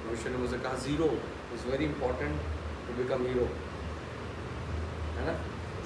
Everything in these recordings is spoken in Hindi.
मनुष्य ने मुझसे कहा zero is very important to become hero, है ना।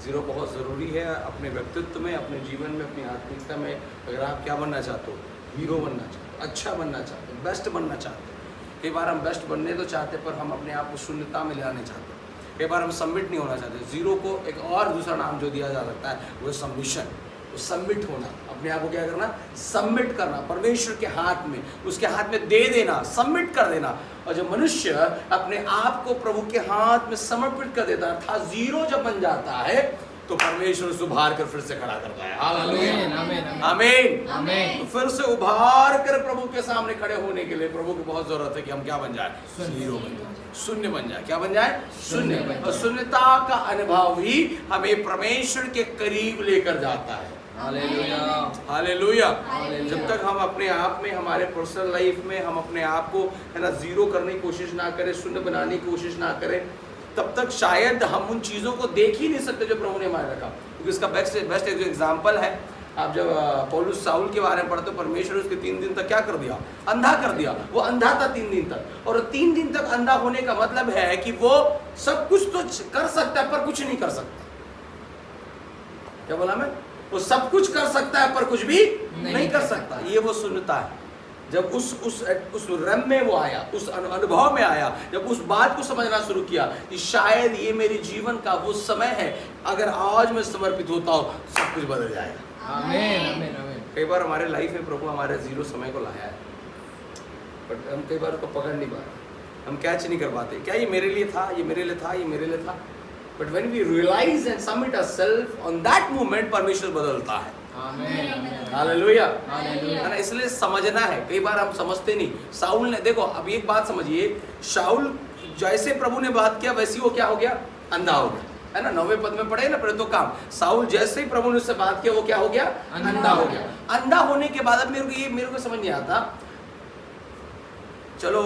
जीरो बहुत ज़रूरी है अपने व्यक्तित्व में, अपने जीवन में, अपनी आत्मिकता में। अगर आप क्या बनना चाहते हो, हीरो बनना चाहते हो, अच्छा बनना चाहते हो, बेस्ट बनना चाहते हो। कई बार हम बेस्ट बनने तो चाहते पर हम अपने आप को शून्यता में ले आने चाहते हैं। कई बार हम सबमिट नहीं होना चाहते। जीरो को एक और दूसरा नाम जो दिया जा सकता है वो सबमिशन, वो सबमिट होना, अपने आप को क्या करना, सबमिट करना परमेश्वर के हाथ में, उसके हाथ में दे देना, सबमिट कर देना। और जब मनुष्य अपने आप को प्रभु के हाथ में समर्पित कर देता था, जीरो जब बन जाता है तो परमेश्वर उसे उभार कर फिर से खड़ा करता है। हालेलुया, आमीन, आमीन। तो फिर से उभार कर प्रभु के सामने खड़े होने के लिए प्रभु की बहुत जरूरत है कि हम क्या बन जाए, जीरो बन जाए, शून्य बन जाए। क्या बन जाए, शून्य। और शून्यता का अनुभव ही हमें परमेश्वर के करीब लेकर जाता है। Hallelujah, hallelujah. जब तक हम अपने आप में, हमारे पर्सनल लाइफ में हम अपने आप को, है ना, जीरो करने की कोशिश ना करें, शून्य बनाने की कोशिश ना करें, तब तक शायद हम उन चीज़ों को देख ही नहीं सकते जो प्रभु ने हमारे रखा। क्योंकि इसका बेस्ट एक जो एग्जाम्पल है, आप जब पौलुस साउल के बारे में पढ़ते हो, परमेश्वर उसके 3 दिन तक क्या कर दिया, अंधा कर दिया। वो अंधा था 3 दिन तक, और 3 दिन तक अंधा होने का मतलब है कि वो सब कुछ तो कर सकता है पर कुछ नहीं कर सकता। क्या बोला मैं, वो सब कुछ कर सकता है पर कुछ भी नहीं कर सकता। ये वो शून्यता है। जब उस रम में वो आया, उस अनुभव में आया, जब उस बात को समझना शुरू किया कि शायद ये मेरे जीवन का वो समय है, अगर आज मैं समर्पित होता हूँ सब कुछ बदल जाएगा। आमीन, आमीन, आमीन। कई बार हमारे लाइफ में प्रभु हमारे जीरो समय को लाया है, बट हम कई बार उसको पकड़ नहीं पाते, हम कैच नहीं कर पाते। क्या ये मेरे लिए था, ये मेरे लिए था, ये मेरे लिए था। But when we realise and submit ourself, on that moment परमेश्वर बदलता है। हालेलुया, है ना। इसलिए समझना है। कई बार हम समझते नहीं। साउल ने, देखो अब एक बात समझिए, शाऊल जैसे प्रभु ने बात किया वैसे वो क्या हो गया, अंधा हो गया, है ना। 9वें पद में पढ़े ना, पढ़े तो काम, साउल जैसे ही प्रभु ने उससे बात किया वो क्या हो गया, अंधा हो गया। अंधा होने के बाद अब मेरे को समझ नहीं आता, चलो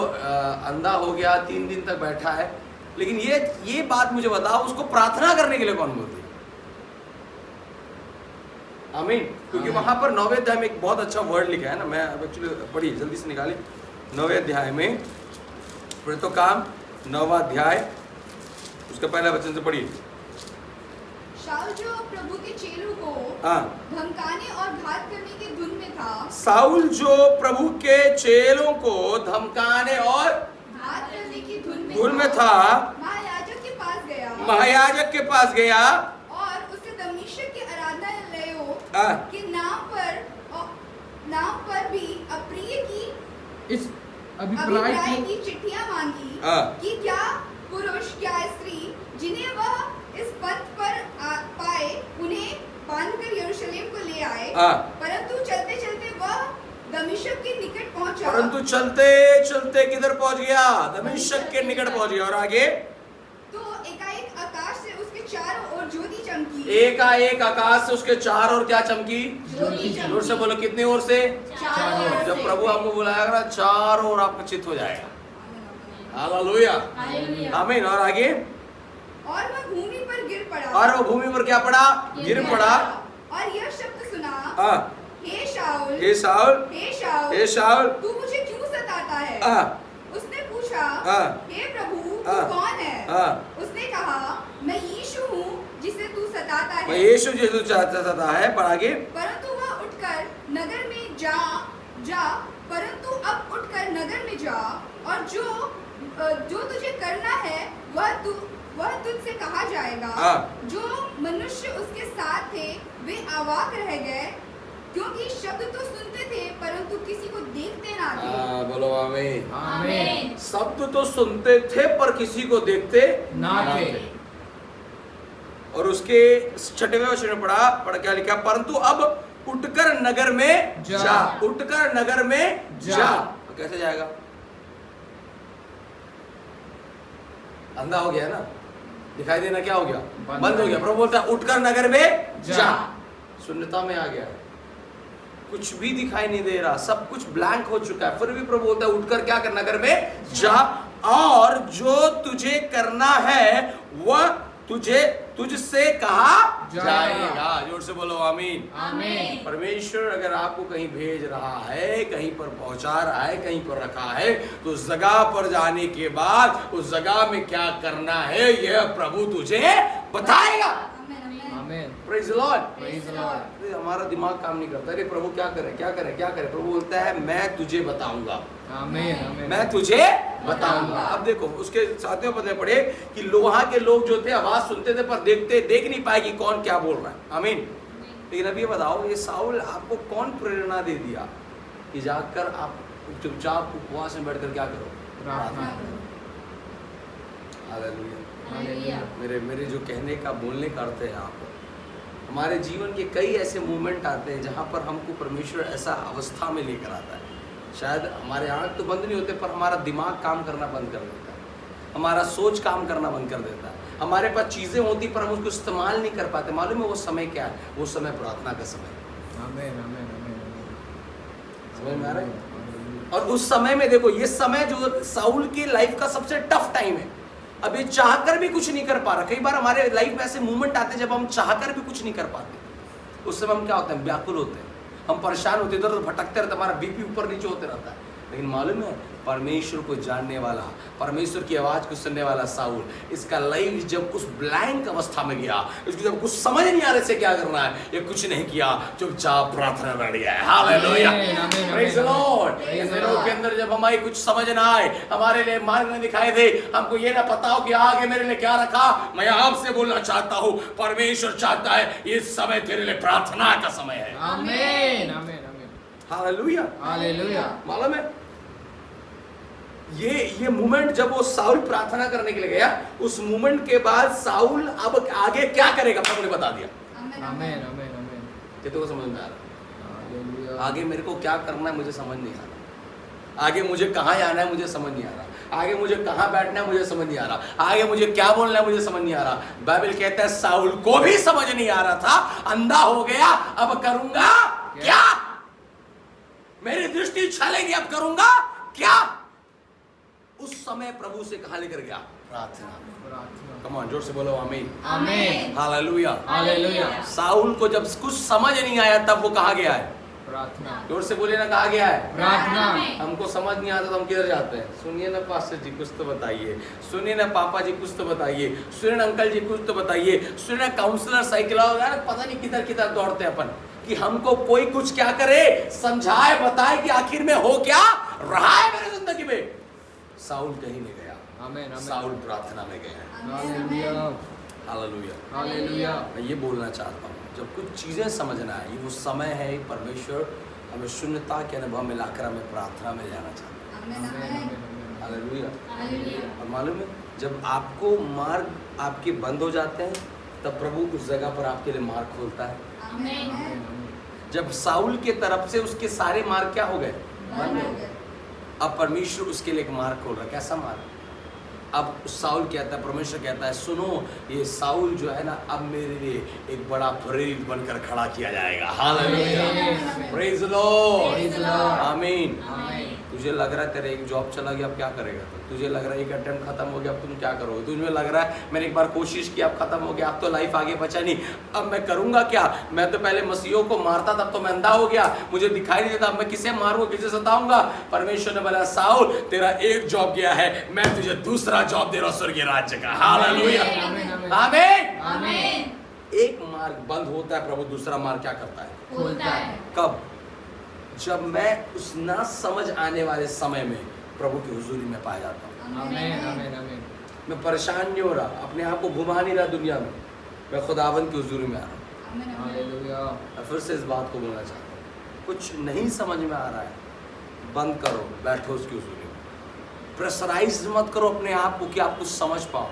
अंधा हो गया, 3 दिन तक बैठा है, लेकिन ये बात मुझे बताओ, उसको प्रार्थना करने के लिए कौन बोलती है? आमीन। क्योंकि वहां पर 9वें अध्याय में एक बहुत अच्छा वर्ड लिखा है ना, मैं अब एक्चुअली पढ़ी, जल्दी से निकाली। 9वें अध्याय में पढ़े तो काम, 9वां अध्याय उसका पहला वचन से पढ़िए। शाऊल जो प्रभु के चेलों को धमकाने और घात करने की धुन में था, साउल जो प्रभु के चेलों को धमकाने और घात करने की धुन में था, महायाजक के पास गया, महायाजक के पास गया और उसे दमिश्क के आराधनालयों के नाम पर भी अप्रिय की इस अभिप्राय की चिट्ठियां मांगी कि क्या पुरुष, क्या स्त्री जिन्हें वह इस पथ पर पाए उन्हें बांधकर यरूशलेम को ले आए। परंतु चलते चलते वह दमिश्क के निकट पहुंचा। परंतु चलते चलते किधर पहुंच गया, दमिश्क के निकट पहुंच गया। और आगे, तो एकाएक आकाश से उसके चारों ओर ज्योति चमकी। एकाएक आकाश से उसके चारों ओर क्या चमकी, ज्योति चमकी। जोर से बोलो, कितने ओर से, चारों ओर जब से। प्रभु आपको बुलाएगा चारों ओर आपका चित्त हो जाएगा। हालेलुया, आमीन। और आगे, और वह भूमि पर गिर पड़ा, और वो भूमि पर क्या पड़ा, गिर पड़ा, और यह शब्द सुना, हे शाऊल, हे शाऊल, हे शाऊल, हे शाऊल, तू मुझे क्यों सताता है? उसने पूछा, हे प्रभु, तू कौन है? उसने कहा, मैं यीशु हूँ जिसे तू सताता है। मैं यीशु जिसे तू सताता है। पर आगे, परंतु वह उठकर नगर में जा, परंतु अब उठकर नगर में जा, और जो तुझे करना है वह तुझसे कहा जाएगा। जो मनुष्य उसके साथ थे वे अवाक रह गए, क्योंकि शब्द तो सुनते थे परंतु किसी को देखते ना थे। बोलो आमीन, आमीन। शब्द तो सुनते थे पर किसी को देखते ना थे। और उसके 6वें वचन में पढ़ा क्या लिखा, परंतु अब उठकर नगर में जा, उठकर नगर में जा। तो कैसे जाएगा, अंधा हो गया ना, दिखाई देना क्या हो गया, बंद हो गया। प्रभु बोलता है उठकर नगर में जा। शून्यता में आ गया, कुछ भी दिखाई नहीं दे रहा, सब कुछ ब्लैंक हो चुका है, फिर भी प्रभु बोलता है उठकर क्या कर, नगर में जा, और जो तुझे करना है वह तुझसे कहा जाएगा। जाएगा। जोर से बोलो आमीन। आमीन। परमेश्वर अगर आपको कहीं भेज रहा है, कहीं पर पहुंचा रहा है, कहीं पर रखा है, तो उस जगह पर जाने के बाद उस जगह में क्या करना है यह प्रभु तुझे बताएगा। आमीन। Praise the Lord. Praise the Lord. अरे हमारा दिमाग काम नहीं करता, अरे प्रभु क्या करे क्या करे क्या करे। प्रभु बोलता है मैं तुझे बताऊंगा, आमीन। आमीन। मैं तुझे बताऊंगा। अब देखो उसके साथियों पता पड़े कि वहां के लोग जो थे आवाज सुनते थे पर देख नहीं पाए कि कौन क्या बोल रहा है। आमीन। लेकिन अब ये बताओ, ये साउल आपको कौन प्रेरणा दे दिया कि जाकर आप चुपचाप उपवास में बैठकर क्या करो, प्रार्थना। हालेलुया। मेरे जो कहने का बोलने का अर्थ है, यहाँ पर हमारे जीवन के कई ऐसे मूवमेंट आते हैं जहाँ पर हमको परमेश्वर ऐसा अवस्था में लेकर आता है। शायद हमारे आँख तो बंद नहीं होते पर हमारा दिमाग काम करना बंद कर देता है, हमारा सोच काम करना बंद कर देता है। हमारे पास चीज़ें होती पर हम उसको इस्तेमाल नहीं कर पाते। मालूम है वो समय क्या है? वो समय प्रार्थना का समय है। आमीन। आमीन। आमीन। समझ में आ रहा है? और उस समय में देखो, ये समय जो साउल की लाइफ का सबसे टफ टाइम है। अब ये चाहकर भी कुछ नहीं कर पा रहा। कई बार हमारे लाइफ में ऐसे मूवमेंट आते हैं जब हम चाहकर भी कुछ नहीं कर पाते। उस समय हम क्या होते हैं? व्याकुल होते हैं, हम परेशान होते, इधर उधर भटकते रहते, हमारा बीपी ऊपर नीचे होते रहता है। लेकिन मालूम है, परमेश्वर को जानने वाला, परमेश्वर की आवाज को सुनने वाला साउल, इसका लाइफ जब उस ब्लैंक अवस्था में गया, इसको जब कुछ समझ नहीं आ रहा से क्या करना है, ये कुछ नहीं किया, चुपचाप प्रार्थना बैठ गया। Hallelujah, praise the Lord. इन दिनों के अंदर जब हमारी कुछ समझ ना आए, हमारे लिए मार्ग न दिखाई दे, हमको ये ना पता हो कि आगे मेरे लिए क्या रखा, मैं आपसे बोलना चाहता हूँ, परमेश्वर चाहता है ये समय तेरे लिए प्रार्थना का समय है। आमीन। आमीन। आमीन। हालेलुया। हालेलुया। मालूम है ये मोमेंट जब वो साउल प्रार्थना करने के लिए गया, उस मोमेंट के बाद साउल अब आगे क्या करेगा प्रभु ने बता दिया। आमीन। आमीन। आमीन। कितने को समझ में आ रहा? हालेलुया। आगे मेरे को क्या करना है मुझे समझ नहीं आ रहा, आगे मुझे कहाँ जाना है मुझे समझ नहीं आ रहा, आगे मुझे कहाँ बैठना है मुझे समझ नहीं आ रहा, आगे मुझे क्या बोलना है मुझे समझ नहीं आ रहा। बाइबल कहता है साउल को भी समझ नहीं आ रहा था, अंधा हो गया, अब करूंगा क्या? मेरी दृष्टि छलेगी, अब करूंगा क्या? उस समय प्रभु से कहाँ लेकर गया? प्रार्थना। प्रार्थना। कम ऑन, जोर से बोलो आमीन। आमीन। हालेलुया। हालेलुया। साउल को जब कुछ समझ नहीं आया तब वो कहाँ गया है? प्रार्थना। जोर से बोले ना, कहाँ गया है? प्रार्थना। हमको समझ नहीं आता तो हम किधर जाते हैं? सुनिए ना पास्टर जी कुछ तो बताइए, सुनिए ना पापा जी कुछ तो बताइए, सुनिए ना अंकल जी कुछ तो बताइए, सुनिए ना काउंसलर साइकिलर, पता नहीं किधर किधर दौड़ते हैं अपन कि हमको कोई कुछ क्या करे, समझाए बताए कि आखिर में हो क्या रहा है मेरी जिंदगी में। साउल कहीं नहीं गया, आमीन। साउल प्रार्थना में गया। हालेलुया। हालेलुया। हालेलुया। मैं ये बोलना चाहता हूँ, जब कुछ चीज़ें समझना है, ये वो समय है, परमेश्वर हमें शून्यता के अनुभव में लाकर हमें प्रार्थना में जाना चाहता है। हालेलुया। और मालूम है, जब आपको मार्ग आपके बंद हो जाते हैं तब प्रभु उस जगह पर आपके लिए मार्ग खोलता है। जब साउल के तरफ से उसके सारे मार्ग क्या हो गए? बंद हो गए। अब परमेश्वर उसके लिए एक मार्ग खोल रहा है। कैसा मार्ग? अब साउल कहता है, परमेश्वर कहता है, सुनो ये साउल जो है ना, अब मेरे लिए एक बड़ा प्रेरित बनकर खड़ा किया जाएगा। हालेलुया, प्रेज द लॉर्ड, आमीन। तुझे लग रहा है तेरे एक जॉब चला गया, अब क्या करेगा? तुझे लग रहा है एक अटेम्प्ट खत्म हो गया, अब तुम क्या करोगे? तुझे लग रहा है मैंने एक बार कोशिश की, अब खत्म हो गया, अब तो लाइफ आगे बचा नहीं, अब मैं करूंगा क्या? मैं तो पहले मसीहों को मारता, तब तो मैं अंधा हो गया, मुझे दिखाई नहीं देता, अब मैं किसे मारूंगा, किसे सताऊंगा? परमेश्वर ने बोला साउल तेरा एक जॉब गया है, मैं तुझे दूसरा जॉब दे रहा हूं स्वर्गीय राज्य का। हालेलुया, आमीन। आमीन। एक मार्ग बंद होता है, प्रभु दूसरा मार्ग क्या करता है? खोलता है। कब? जब मैं उस ना समझ आने वाले समय में प्रभु की हुजूरी में पाया जाता हूँ। आमीन। आमीन। आमीन। मैं परेशान नहीं हो रहा, अपने आप को घुमा नहीं रहा दुनिया में, मैं खुदावंद की हुजूरी में आ रहा हूँ। हालेलुया। मैं फिर से इस बात को बोलना चाहता हूँ, कुछ नहीं समझ में आ रहा है, बंद करो, बैठो उसकी हुजूरी में। प्रेशराइज मत करो अपने आप को कि आप कुछ समझ पाओ,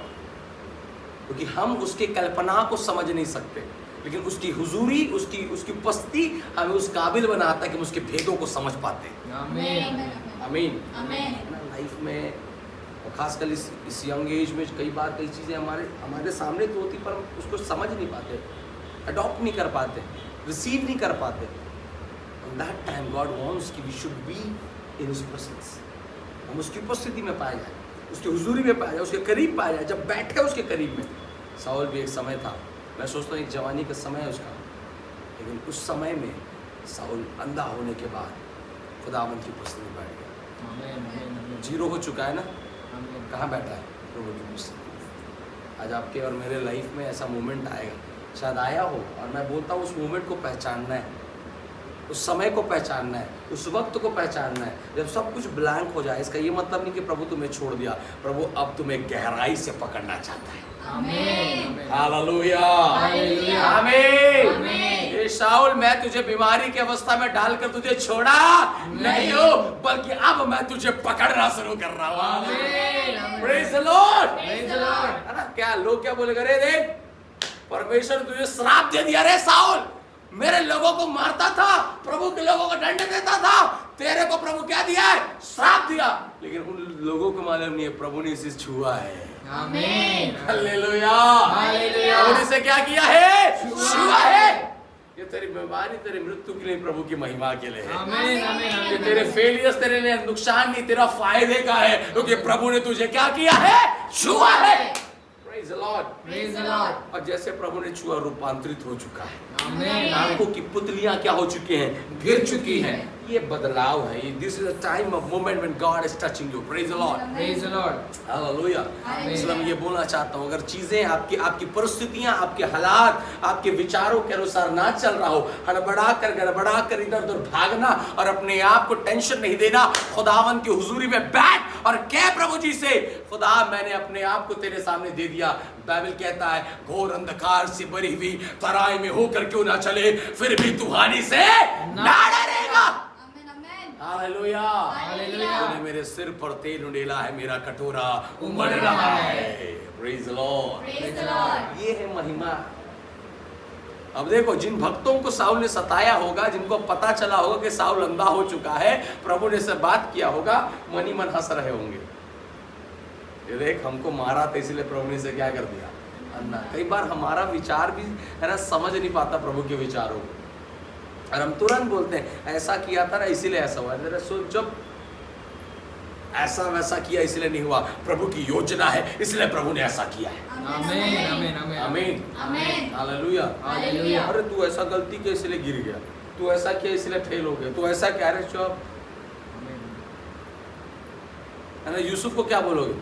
क्योंकि हम उसके कल्पना को समझ नहीं सकते, लेकिन उसकी हुजूरी, उसकी उपस्थिति हमें उस काबिल बनाता है कि हम उसके भेदों को समझ पाते हैं। आमीन। आमीन। आमीन। लाइफ में और खासकर इस यंग एज में कई बार कई चीज़ें हमारे सामने तो होती पर हम उसको समझ नहीं पाते, अडॉप्ट नहीं कर पाते, रिसीव नहीं कर पाते। दैट टाइम गॉड वांट्स कि we should be in his presence, हम उसकी उपस्थिति में पाए जाए, उसकी हुजूरी में पाया जाए, उसके करीब पाया जाए। जब बैठे उसके करीब में साउल भी एक समय था, मैं सोचता हूँ एक जवानी का समय है उसका, लेकिन उस समय में साउल अंधा होने के बाद खुदावंद की उपस्थिति में बैठ गया। आमीन, आमीन, आमीन। जीरो हो चुका है ना, आमीन। कहाँ बैठा है? प्रभु की उपस्थिति। आज आपके और मेरे लाइफ में ऐसा मोमेंट आएगा, शायद आया हो, और मैं बोलता हूँ उस मोमेंट को पहचानना है, उस समय को पहचानना है, उस वक्त को पहचानना है जब सब कुछ ब्लैंक हो जाए। इसका ये मतलब नहीं कि प्रभु तुम्हें छोड़ दिया, प्रभु अब तुम्हें गहराई से पकड़ना चाहता है। आमीन। Hallelujah, hallelujah. आमीन। आमीन। ये शाऊल, मैं तुझे बीमारी की अवस्था में डालकर तुझे छोड़ा नहीं हो, बल्कि अब मैं तुझे पकड़ना शुरू कर रहा हूँ। आमीन, आमीन। Praise the Lord. Praise the Lord। है ना? क्या लोग क्या बोलेंगे, रे देख परमेश्वर ने तुझे श्राप दे दिया रे साउल, मेरे लोगों को मारता था, प्रभु के लोगों को दंड देता था, तेरे को प्रभु क्या दिया है? श्राप दिया। लेकिन उन लोगों को मालूम नहीं है प्रभु ने इसे छुआ है। आमीन। Hallelujah, hallelujah. प्रभु ने इसे क्या किया है? छुआ है। ये तेरी बीमारी, तेरी मृत्यु के लिए, प्रभु की महिमा के लिए है। आमीन, आमीन, ये आमीन। तेरे फेलियर्स तेरे लिए नुकसान नहीं, तेरा फायदे का है, क्योंकि प्रभु ने तुझे क्या किया है? छुआ है। Praise the Lord। Praise the Lord। और जैसे प्रभु ने छुआ, रूपांतरित हो चुका है। आमीन। आंखों की पुतलियां क्या हो चुकी हैं? गिर चुकी हैं। ये बदलाव है। This is a time of moment when God is touching you. Praise the Lord. Praise the Lord। Hallelujah. आमीन। इसलिए मैं ये बोलना चाहता हूँ, अगर चीजें आपकी परिस्थितियां, आपके हालात, आपके विचारों के अनुसार ना चल रहा हो, हड़बड़ा कर गड़बड़ा कर इधर उधर भागना और अपने आप को टेंशन नहीं देना, खुदावन की हुजूरी में बैठ और कह प्रभु जी से, खुदा मैंने अपने आप को तेरे सामने दे दिया। बाइबल कहता है, घोर अंधकार से भरी हुई तराई में होकर क्यों ना चले, फिर भी तू हानि से ना डरेगा। हालेलुया। हालेलुया। तूने मेरे सिर पर तेल उंडेला है, मेरा कटोरा उमड़ रहा है। Praise the Lord. Praise the Lord। ये है महिमा। अब देखो, जिन भक्तों को साउल ने सताया होगा, जिनको पता चला होगा कि साउल अंधा हो चुका है, प्रभु ने से बात किया होगा, मन ही मन हंस रहे होंगे। ये देख, हमको मारा था इसलिए प्रभु ने से क्या कर दिया? अंधा। कई बार हमारा विचार भी है ना, समझ नहीं पाता प्रभु के विचारों को, और हम तुरंत बोलते हैं ऐसा किया था ना इसीलिए ऐसा हुआ। जरा सोच, जब ऐसा वैसा किया इसलिए नहीं हुआ, प्रभु की योजना है इसलिए प्रभु ने ऐसा किया है। आमीन, आमीन, आमीन। आमीन, आमीन। हालेलुया। हालेलुया। अरे तू ऐसा गलती किया इसलिए गिर गया, तू ऐसा किया इसलिए फेल हो गया, तू ऐसा क्या रे चुप, आमीन। है ना? यूसुफ को क्या बोलोगे?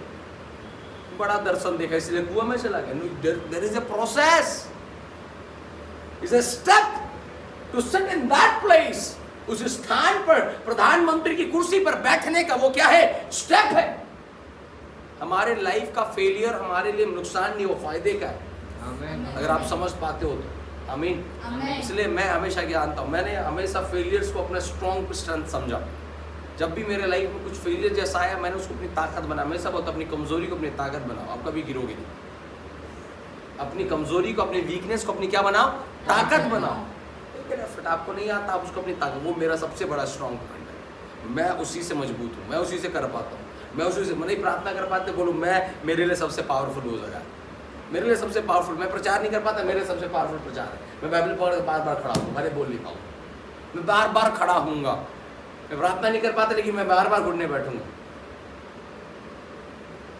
बड़ा दर्शन देखा इसलिए कुआं में चला गया। There is a process, is a step to sit in that place. उस स्थान पर, प्रधानमंत्री की कुर्सी पर बैठने का वो क्या है? स्टेप है। हमारे लाइफ का फेलियर हमारे लिए नुकसान नहीं, वो फायदे का है, आमीन। अगर आप समझ पाते हो तो। आमीन। आमीन। इसलिए मैं हमेशा जानता हूँ, मैंने हमेशा फेलियर्स को अपना स्ट्रॉन्ग स्ट्रेंथ समझा। जब भी मेरे लाइफ में कुछ फेलियर जैसा आया, मैंने उसको अपनी ताकत बना। हमेशा बहुत अपनी कमजोरी को अपनी ताकत बनाओ, आप कभी गिरोगे नहीं। अपनी कमजोरी को, अपनी वीकनेस को अपनी क्या बनाओ? ताकत बनाओ। फिट आपको नहीं आता, आप उसको अपनी ताकत, वो मेरा सबसे बड़ा स्ट्रॉन्ग पॉइंट है। मैं उसी से मजबूत हूँ, मैं उसी से कर पाता हूँ, मैं उसी से नहीं प्रार्थना कर पाते, बोलूँ मैं, मेरे लिए सबसे पावरफुल हो जाएगा, मेरे लिए सबसे पावरफुल। मैं प्रचार नहीं कर पाता, मेरे सबसे पावरफुल प्रचार है। मैं बाइबल पढ़ बार बार खड़ा हूँ, मैंने बोल नहीं पाऊँ, मैं बार बार खड़ा हूँगा। मैं प्रार्थना नहीं कर पाता, लेकिन मैं बार बार घुटने बैठूंगा।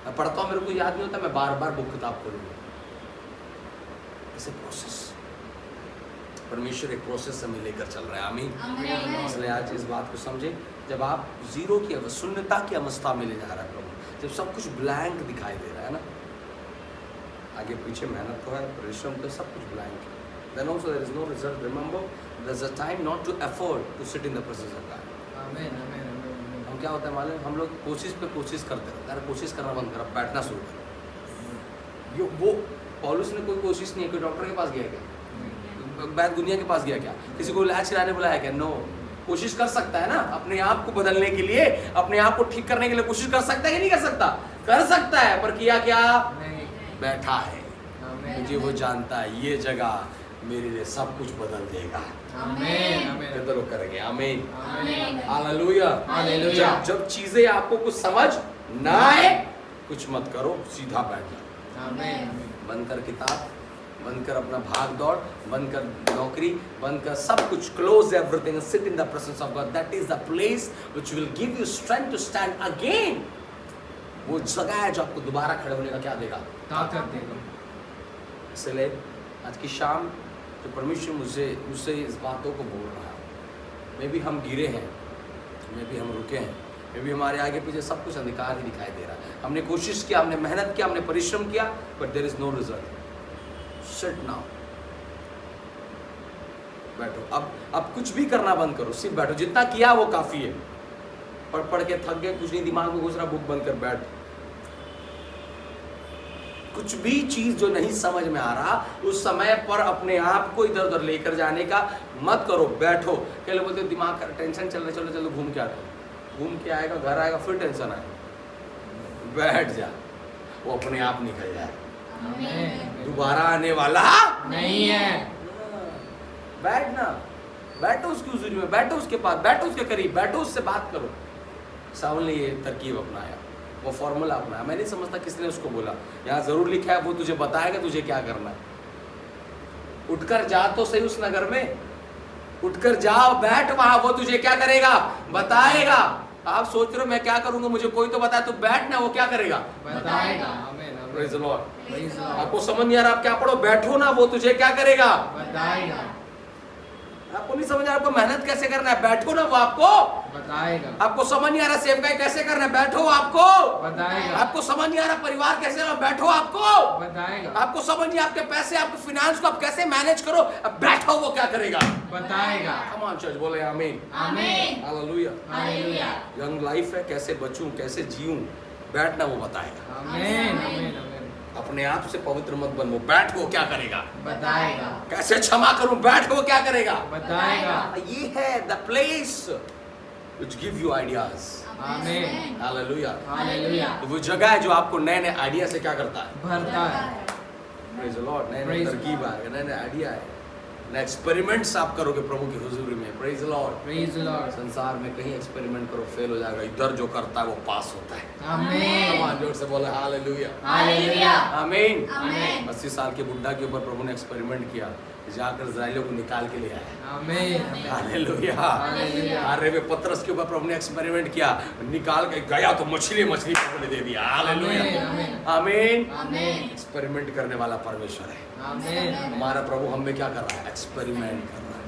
मैं पढ़ता हूँ, मेरे को याद नहीं होता, मैं बार बार बुक किताब खोलूंगा। ऐसे प्रोसेस, परमेश्वर एक प्रोसेस से हमें लेकर चल रहा है। आमीन। इसलिए आज इस बात को समझे, जब आप जीरो की शून्यता की अवस्था में ले जा रहा है प्रभु, जब सब कुछ ब्लैंक दिखाई दे रहा है ना, आगे पीछे मेहनत तो है, परिश्रम तो, सब कुछ ब्लैंक है, then also there is no result. Remember, there's a time not to afford to sit in the presence of God. आमीन, आमीन, आमीन। हम क्या होता है मालूम, हम लोग कोशिश पे कोशिश करते रहते हैं। अरे कोशिश करना बंद कर, अब बैठना शुरू कर। ये वो पौलुस ने कोई कोशिश नहीं है, कोई डॉक्टर के पास गया क्या, वैद्य दुनिया के पास गया क्या, किसी को इलाज कराने बुलाया क्या? नो। कोशिश कर सकता है ना, अपने आप को बदलने के लिए, अपने आप को ठीक करने के लिए कोशिश कर सकता है कि नहीं कर सकता? कर सकता है, पर किया क्या? नहीं। बैठा है। आमीन। मुझे वो जानता है ये जगह मेरे लिए सब कुछ बदल देगा। आमीन, आमीन। ये तो लोग करेंगे। आमीन, आमीन। हालेलुया। हालेलुया। जब चीजें आपको कुछ समझ ना आए, कुछ मत करो, सीधा बैठ जाओ। आमीन। बंद कर किताब, बंद कर अपना भाग दौड़, बंद कर नौकरी, बंद कर सब कुछ, close everything, sit in the presence of God. That is the place which will give you strength to stand again. वो जगह है जो आपको दोबारा खड़े होने का क्या देगा? ताकत देगा। इसलिए आज की शाम जो परमेश्वर मुझसे इस बातों को बोल रहा है, मे भी हम गिरे हैं, मे भी हम रुके हैं, मे भी हमारे आगे पीछे सब कुछ अंधकार ही दिखाई दे रहा है। हमने कोशिश किया, हमने मेहनत किया, हमने परिश्रम किया, but there is no result. Sit now, बैठो। अब कुछ भी करना बंद करो, सिर्फ बैठो। जितना किया वो काफ़ी है। पढ़ के थक गए, कुछ नहीं दिमाग में घुस रहा, बुक बंद कर बैठ। कुछ भी चीज जो नहीं समझ में आ रहा, उस समय पर अपने आप को इधर उधर लेकर जाने का मत करो, बैठो। क्या लोग बोलते हैं दिमाग का टेंशन चल रहा है, चलो चलो घूम के आते हो। घूम के आएगा, घर आएगा, फिर टेंशन आएगा। बैठ जा, वो अपने आप निकल जाए। आमीन। दोबारा आने वाला नहीं है। बैठना, बैठो उसकी हुजूरी में, बैठो उसके पास, बैठो उसके करीब, बैठो उससे बात करो। साउल ने ये तरकीब अपनाया, वो फॉर्मूला अपनाया। मैं नहीं समझता किसने उसको बोला, यहाँ जरूर लिखा है वो तुझे बताएगा तुझे क्या करना है। उठकर जा तो सही उस नगर में, उठकर जाओ, बैठ वहां, वो तुझे क्या करेगा, बताएगा। आप सोच रहे हो मैं क्या करूंगा, मुझे कोई तो बताए, तो बैठना, वो क्या करेगा, बताएगा। आमीन। Praise the Lord. Praise the Lord. आपको समझ नहीं आ रहा, आप क्या पढ़ो, बैठो ना, वो तुझे क्या करेगा, बताएगा। आपको नहीं समझ आ रहा, आपको मेहनत कैसे करना है, बैठो ना, वो आपको बताएगा। आपको समझ नहीं आ रहा सेवकाई कैसे करना है, बैठो, आपको बताएगा। आपको समझ नहीं आ रहा परिवार कैसे करना, बैठो, आपको बताएगा। आपको समझ नहीं, आपके पैसे, आपके फाइनेंस को आप कैसे मैनेज करो, अब बैठो, वो क्या करेगा, बताएगा। कम ऑन चर्च, बोले आमीन, आमीन। हालेलुया। हालेलुया। यंग लाइफ है, कैसे बचूं, कैसे जीऊं, बैठना, वो बताएगा। आमीन। आमीन। आमीन। अपने आप से पवित्र मत बनो, बैठ, वो क्या करेगा, बताएगा। कैसे क्षमा करूं, बैठ, वो क्या करेगा, बताएगा। ये है the place which give you ideas। आमीन। हालेलुया। हालेलुया। तो वो जगह है जो आपको नए नए आइडिया से क्या करता है, भरता है। Praise the Lord. नए नए Praise तरकीब आएगा, नए नए आइडिया है, नए एक्सपेरिमेंट्स आप करोगे प्रभु की हुजूरी में। Praise the Lord. Praise the Lord. संसार में कहीं एक्सपेरिमेंट करो, फेल हो जाएगा, इधर जो करता है वो पास होता है। आमीन। भगवान जोर से बोले हालेलुया। हालेलुया। आमीन। आमीन। 80 साल के बुड्ढा के ऊपर प्रभु ने एक्सपेरिमेंट किया, जाकर इस्राएलियों को निकाल के ले आया। आमीन। हालेलुया। हालेलुया। अरे वे पतरस के ऊपर प्रभु ने एक्सपेरिमेंट किया, निकाल के गया तो मछली प्रभु ने दे दिया। हालेलुया। आमीन। आमीन। आमीन। एक्सपेरिमेंट करने वाला परमेश्वर है आमीन। हमारा प्रभु। हम में क्या कर रहा है, एक्सपेरिमेंट कर रहा है,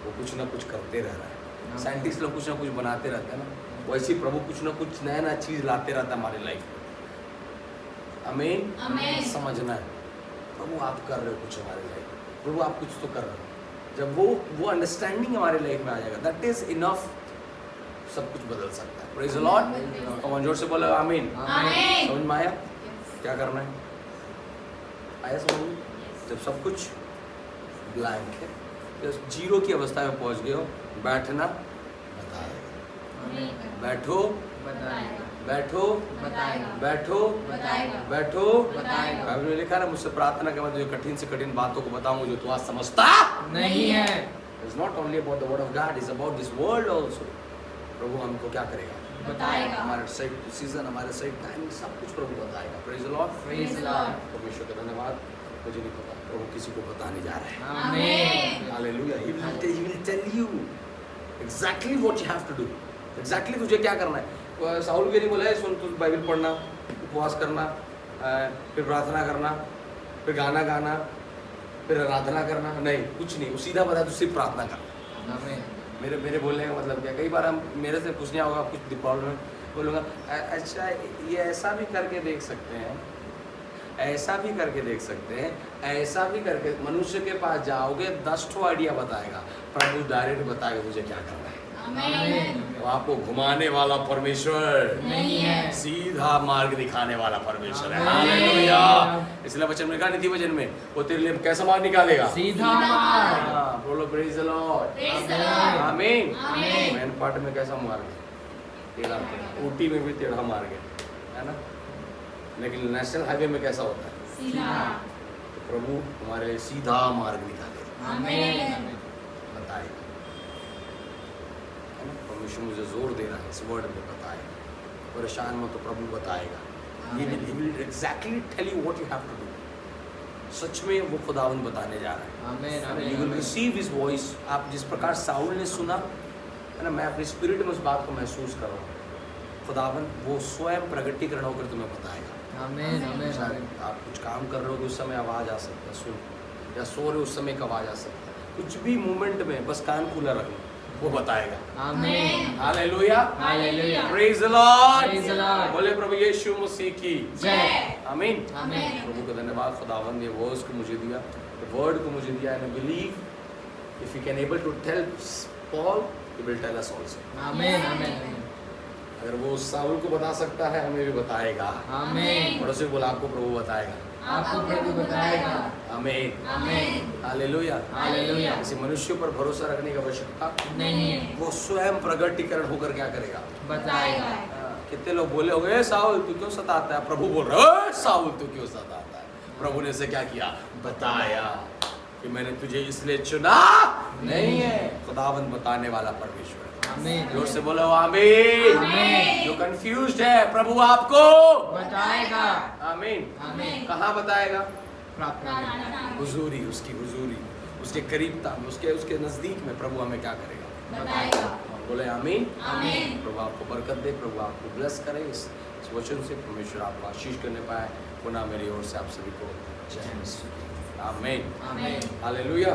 वो कुछ ना कुछ करते रह रहा है। साइंटिस्ट लोग कुछ ना कुछ बनाते रहते हैं ना, वैसे ही प्रभु कुछ ना कुछ नया नया चीज लाते रहता है हमारी लाइफ में। आमीन। आमीन। समझना है, प्रभु आप कर रहे हो कुछ हमारी लाइफ, प्रभु आप कुछ तो कर रहे हो। जब वो अंडरस्टैंडिंग हमारे लाइफ में आ जाएगा, दैट इज इनफ, सब कुछ बदल सकता है। Praise the Lord. और जोर से बोलो आमीन। आमीन। समझ में आया क्या करना है, आया समझ में? जब सब कुछ ब्लैंक है, जब जीरो की अवस्था में पहुंच गए हो, बैठना, बताएगा, बैठो, बताएगा। बैठो, बताएगा। बैठो, बताएगा। बैठो, बताएगा। बाइबल में लिखा है ना, मुझसे प्रार्थना कर, मैं तुझे कठिन से कठिन बातों को बताऊंगा जो तू आज समझता नहीं है। It's not only about the word of God, it's about this world also। प्रभु हमको क्या करेगा, बताएगा। हमारे सही सीजन, हमारे सही टाइम, सब कुछ प्रभु बताएगा। Praise the Lord. Praise the Lord. परमेश्वर का धन्यवाद। मुझे नहीं पता, प्रभु किसी को बताने जा रहे हैं। आमीन। Hallelujah. He will tell you exactly what you have to do। Exactly तुझे क्या करना है। साउल भी नहीं बोला है, सुन तू बाइबल पढ़ना, उपवास करना, फिर प्रार्थना करना, फिर गाना गाना, फिर आराधना करना, नहीं, कुछ नहीं। वो सीधा बताया, तू सिर्फ प्रार्थना करना। आमीन। मेरे बोलने का मतलब क्या, कई बार हम मेरे से पूछने होगा कुछ प्रॉब्लम है, बोलूँगा अच्छा ये ऐसा भी करके देख सकते हैं, ऐसा भी करके देख सकते हैं, ऐसा भी करके। मनुष्य के पास जाओगे 10 ठो आइडिया बताएगा, प्रभु डायरेक्ट बताएगा तुझे क्या करना है। आमीन। तो आपको घुमाने वाला परमेश्वर नहीं है। सीधा मार्ग दिखाने वाला परमेश्वर है। आमीन। हालेलुया। इसलिए वचन में कहा, नीति वचन में, वो तेरे लिए कैसा मार्ग निकालेगा, सीधा मार्ग। हाँ, बोलो praise the Lord. Praise the Lord। आमीन। आमीन। मैन पार्ट में कैसा मार्ग है, टेढ़ा टेढ़ा। ऊटी में भी टेढ़ा मार्ग है ना, लेकिन नेशनल हाईवे में कैसा होता है, सीधा। तो प्रभु हमारे लिए सीधा मार्ग निकालेगा, आमीन। बताएगा। है ना, परमेश्वर मुझे जोर दे रहा है इस वर्ड में, बताएगा। परेशान हो तो प्रभु बताएगा। He will exactly tell you what you have to do। सच में वो खुदावन बताने जा रहा है। आमीन। You will आमीन। receive his voice। आप जिस प्रकार साउल ने सुना है ना, मैं अपनी स्पिरिट में उस बात को महसूस कर रहा हूँ। खुदावन वो स्वयं प्रगटीकरण होकर तुम्हें बताएगा। आमीन आमीन शायद आमीन आप कुछ काम कर रहे हो तो उस समय आवाज़ आ सकता है, सुन, या सो रहे हो उस समय एक आवाज़ आ सकता है, कुछ भी मूवमेंट में बस कान खुला रखना, वो बताएगा। आमीन hallelujah, hallelujah praise the Lord, Praise the Lord। बोले प्रभु यीशु मसीह की जय आमीन। आमीन प्रभु का धन्यवाद, खुदावंद ने वर्ड्स को मुझे दिया, वर्ड को मुझे दिया, and I believe if you can able to tell Paul you will tell us also. आमीन आमीन अगर वो साउल को बता सकता है, हमें भी बताएगा। आमीन पड़ोसी को बोला आपको प्रभु बताएगा। आपको प्रभु बताएगा। आमीन आमीन हालेलुया। हालेलुया किसी मनुष्य पर भरोसा रखने की आवश्यकता नहीं है, वो स्वयं प्रगटीकरण होकर क्या करेगा। बताएगा। कितने लोग बोले होंगे साउल तू क्यों सताता है, प्रभु बोल रहा है साउल तू क्यों सताता है, प्रभु ने से क्या किया, बताया कि मैंने तुझे इसलिए चुना नहीं है। खुदावंद बताने वाला परमेश्वर है। आमीन जोर से बोलो आमीन। आमीन। जो कंफ्यूज्ड है प्रभु आपको बताएगा। आमीन। आमीन कहाँ बताएगा, प्रार्थना में हुजूरी, उसकी हुजूरी, उसके करीबता में, उसके नजदीक में प्रभु हमें क्या करेगा, बताएगा। बोले आमीन। आमीन प्रभु आपको बरकत दे, प्रभु आपको ब्लेस करे, इस वचन से परमेश्वर आपको आशीष करने पाए। पुनः मेरी ओर से आप सभी को जय मसीह। आमीन आमीन हालेलुया।